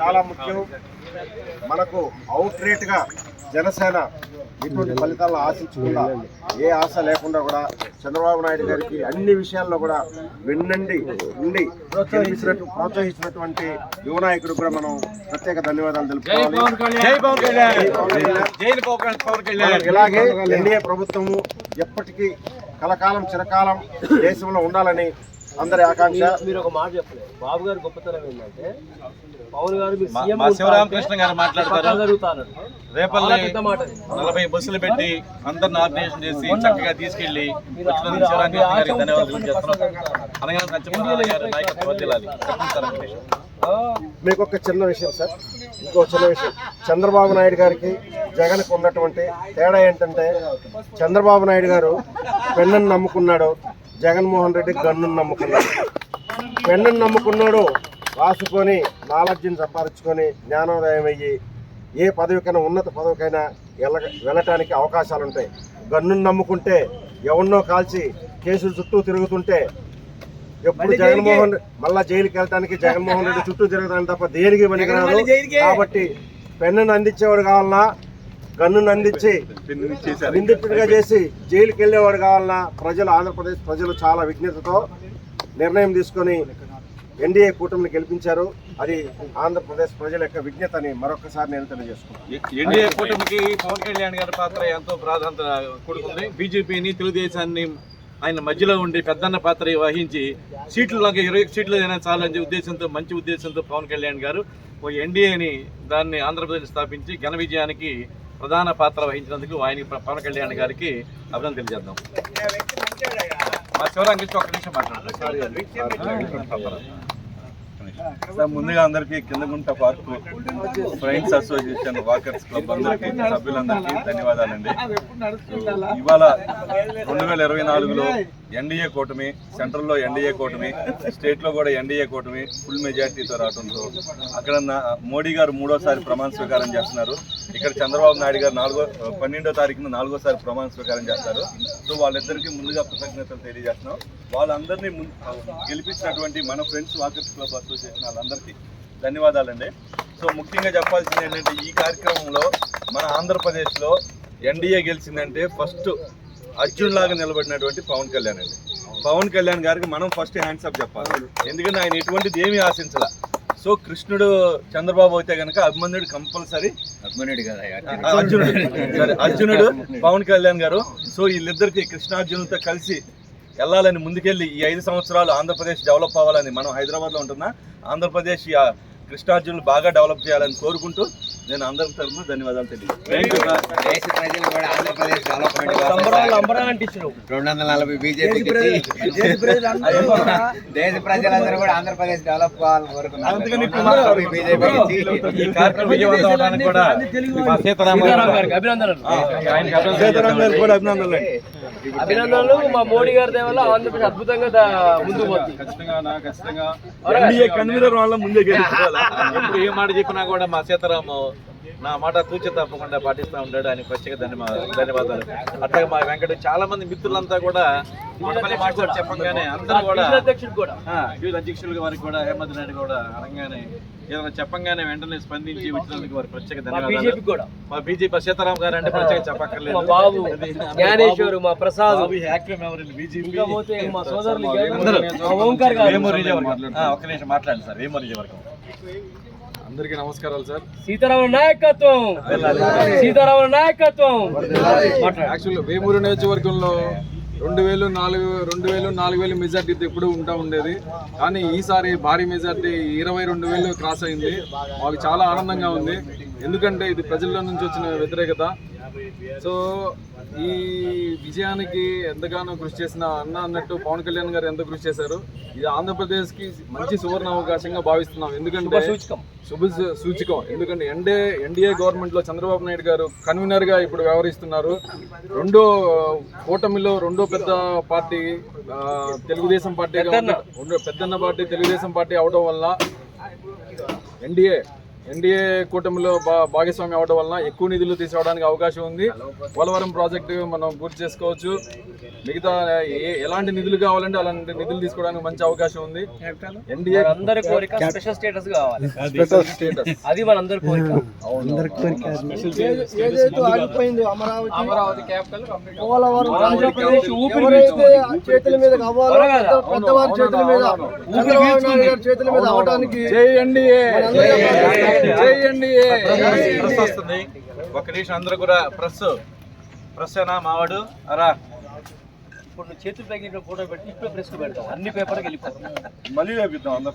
చాలా ముఖ్యం. మనకు అవుట్రేట్గా జనసేన ఎటువంటి ఫలితాలను ఆశించకుండా, ఏ ఆశ లేకుండా కూడా చంద్రబాబు నాయుడు గారికి అన్ని విషయాల్లో కూడా వెన్నండి ఉండి ప్రోత్సహించినటువంటి యువ నాయకుడు కూడా మనం ప్రత్యేక ధన్యవాదాలు తెలుపుకోవాలి. ఇలాగే ఎన్డీఏ ప్రభుత్వము ఎప్పటికీ కలకాలం చిరకాలం దేశంలో ఉండాలని అందరి ఆకాంక్ష. మీరు ఒక మాట చెప్పలేదు, బాబు గారి గొప్పతనం ఏంటంటే పవన్ గారు శివరామకృష్ణ గారు మాట్లాడతారు. రేపల్లి 40 బస్సులు పెట్టి అందరిని ఆర్గనైజేషన్ చేసి చక్కగా తీసుకెళ్లి శివరామకృష్ణ గారికి ధన్యవాదాలు చేస్తున్నాం. అనగా సత్యనారాయణ గారి నాయకత్వం వర్ధిల్లాలి. మీకు ఒక చిన్న విషయం సార్, ఇంకో చిన్న విషయం. చంద్రబాబు నాయుడు గారికి జగన్కు ఉన్నటువంటి తేడా ఏంటంటే, చంద్రబాబు నాయుడు గారు పెన్నును నమ్ముకున్నాడు, జగన్మోహన్ రెడ్డి గన్నును నమ్ముకున్నాడు. పెన్నును నమ్ముకున్నాడు రాసుకొని నాలెడ్జ్ని సంపాదించుకొని జ్ఞానోదయం అయ్యి ఏ పదవికైనా ఉన్నత పదవికైనా వెళ్ళటానికి అవకాశాలు ఉంటాయి. గన్నును నమ్ముకుంటే ఎవరినో కాల్చి కేసులు చుట్టూ తిరుగుతుంటే ఎప్పుడు మళ్ళా జైలుకి వెళ్ళటానికి జగన్మోహన్ రెడ్డి చుట్టూ తిరగడానికి తప్ప దేనికి పనికిరాదు. కాబట్టి పెన్నును అందించేవాడు కావాలన్నా, గన్నును అందించి నిందితుడిగా చేసి జైలుకి వెళ్ళేవాడు కావాలన్నా ఆంధ్రప్రదేశ్ ప్రజలు చాలా విజ్ఞతతో నిర్ణయం తీసుకొని ఎన్డీఏ కూటమిని గెలిపించారు. అది ఆంధ్రప్రదేశ్ ప్రజల యొక్క విజ్ఞతని మరొకసారి నేను తెలియజేసుకున్నాను. ఎన్డీఏ కూటమికి పవన్ కళ్యాణ్ గారి పాత్ర ఎంతో ప్రాధాన్యత కూడుకుంది. బీజేపీని, తెలుగుదేశాన్ని ఆయన మధ్యలో ఉండి పెద్దన్న పాత్ర వహించి సీట్లకి 20 సీట్లు అయినా చాలని ఉద్దేశంతో, మంచి ఉద్దేశంతో పవన్ కళ్యాణ్ గారు ఎన్డీఏని దాన్ని ఆంధ్రప్రదేశ్ స్థాపించి ఘన విజయానికి ప్రధాన పాత్ర వహించినందుకు ఆయన పవన్ కళ్యాణ్ గారికి అభినందన తెలియజేద్దాం. మా శివరామకృష్ణ ఒక్క నిమిషం మాట్లాడుతున్నారు. ముందుగా అందరికీ Kindagunta park friends association walkers club అందరికీ, సభ్యులందరికీ ధన్యవాదాలండి. ఇవాళ 2024లో ఎన్డీఏ కూటమి, సెంట్రల్లో ఎన్డీఏే కూటమి, స్టేట్లో కూడా ఎన్డీఏ కూటమి ఫుల్ మెజార్టీతో రావడంతో అక్కడ మోడీ గారు 3వ ప్రమాణ స్వీకారం చేస్తున్నారు. ఇక్కడ చంద్రబాబు నాయుడు గారు 12వ తారీఖున 4వ ప్రమాణ స్వీకారం చేస్తారు. సో వాళ్ళిద్దరికీ ముందుగా కృతజ్ఞతలు తెలియజేస్తున్నాం. వాళ్ళందరినీ గెలిపించినటువంటి మన ఫ్రెండ్స్ వాకర్స్ క్లబ్ అసోసియేషన్ వాళ్ళందరికీ ధన్యవాదాలండి. సో ముఖ్యంగా చెప్పాల్సింది ఏంటంటే, ఈ కార్యక్రమంలో మన ఆంధ్రప్రదేశ్లో ఎన్డీఏ గెలిచిందంటే ఫస్ట్ అర్జున్ లాగా నిలబడినటువంటి పవన్ కళ్యాణ్ అండి. పవన్ కళ్యాణ్ గారికి మనం ఫస్ట్ హ్యాండ్స్ అప్ చెప్పాలి. ఎందుకంటే ఆయన ఎటువంటిది ఏమీ ఆశించాల. సో కృష్ణుడు చంద్రబాబు అయితే కనుక అభిమన్యుడు కంపల్సరీ, అర్జునుడు పవన్ కళ్యాణ్ గారు. సో వీళ్ళిద్దరికి కృష్ణార్జునులతో కలిసి వెళ్ళాలని ముందుకెళ్ళి ఈ 5 సంవత్సరాలు ఆంధ్రప్రదేశ్ డెవలప్ అవ్వాలని, మనం హైదరాబాద్లో ఉంటున్నా ఆంధ్రప్రదేశ్ కృష్ణార్జునులు బాగా డెవలప్ చేయాలని కోరుకుంటూ నేను అందరి తరఫున ధన్యవాదాలు తెలియజేస్తున్నాను. దేశ ప్రజలు కూడా ఆంధ్రప్రదేశ్ డెవలప్మెంట్ 240 బీజేపీకి, దేశ ప్రజలందరూ కూడా ఆంధ్రప్రదేశ్ డెవలప్ కావాలని కోరుకున్నారు. అభినందనలు. మా మోడీ గారి దేవల్ల ఆంధ్రప్రదేశ్ అద్భుతంగా ముందుకు పోతుంది. ఖచ్చితంగా ఎన్డీఏ కన్వీనర్ వాళ్ళ ముందే గెలుచుకోవాలి. ఎప్పుడు ఏ మాట చెప్పినా కూడా మా సీతారాము నా మాట తూచి తప్పకుండా పాటిస్తూ ఉంటాడు. ఆయన ప్రత్యేక ధన్యవాదాలు. అట్లాగే మా వెంకట చాలా మంది మిత్రులంతా కూడా మాట్లాడి చెప్పగానే అందరూ కూడా అధ్యక్షులు వారికి కూడా హేమంత్ రెడ్డి కూడా అనగానే ఏదైనా చెప్పంగానే వెంటనే స్పందించి వచ్చినందుకు వారి ప్రత్యేక ధన్యవాదాలు. మా బీజేపీ సీతారాం గారు అంటే ప్రత్యేక చెప్పక్కర్లేదు. బాబు జ్ఞానేశ్వరు, మా ప్రసాద్, యాక్టివ్ మెమరీ బీజేపీ, మా సోదరులు ఒక్క నిమిషం మాట్లాడండి సార్. వేమూరి వరకు అందరికీ నమస్కారాలు సార్. సీతారాముల నాయకత్వం, సీతారాముల నాయకత్వం. యాక్చువల్గా వేమూరు నియోజకవర్గంలో 2000-4000 మెజార్టీ ఎప్పుడు ఉంటా ఉండేది. కానీ ఈసారి భారీ మెజార్టీ 22,000 క్రాస్ అయింది. మాకు చాలా ఆనందంగా ఉంది. ఎందుకంటే ఇది ప్రజల నుంచి వచ్చిన వ్యతిరేకత. సో ఈ విజయానికి ఎంతగానో కృషి చేసిన అన్నట్టు పవన్ కళ్యాణ్ గారు ఎంత కృషి చేశారు. ఇది ఆంధ్రప్రదేశ్కి మంచి సువర్ణ అవకాశంగా భావిస్తున్నాం. ఎందుకంటే శుభ సూచకం. ఎందుకంటే ఎన్డీఏ గవర్నమెంట్లో చంద్రబాబు నాయుడు గారు కన్వీనర్గా ఇప్పుడు వ్యవహరిస్తున్నారు. కూటమిలో రెండో పెద్ద పార్టీ తెలుగుదేశం పార్టీ, పెద్దన్న పార్టీ తెలుగుదేశం పార్టీ అవడం వల్ల ఎన్డీఏ ఎన్డీఏ కూటమిలో భాగస్వామ్యం అవడం వలన ఎక్కువ నిధులు తీసుకురావడానికి అవకాశం ఉంది. పోలవరం ప్రాజెక్టు మనం పూర్తి చేసుకోవచ్చు. మిగతా ఎలాంటి నిధులు కావాలంటే అలాంటి నిధులు తీసుకోవడానికి మంచి అవకాశం ఉంది. ఎన్డీఏ అందరి కోరిక స్పెషల్ స్టేటస్ కావాలి. అది మన అందరి కోరిక. అమరావతి క్యాపిటల్ ఆంధ్రప్రదేశ్ ఊపిరి చేతుల మీద కావాలో పెద్దవారి చేతుల మీద చంద్రబాబు నాయుడు గారి చేతుల మీద అవడానికి వస్తుంది. ఒక్క నిమిషం అందరూ కూడా ప్రెస్ అయినా మావాడు అరా ఇప్పుడు చేతులు తగ్గిన ఫోటో పెట్టి ఇప్పుడు ప్రెస్ పెడతాం. అన్ని పేపర్కి వెళ్ళిపోతాం. మళ్ళీ లేపిద్దాం అందరూ.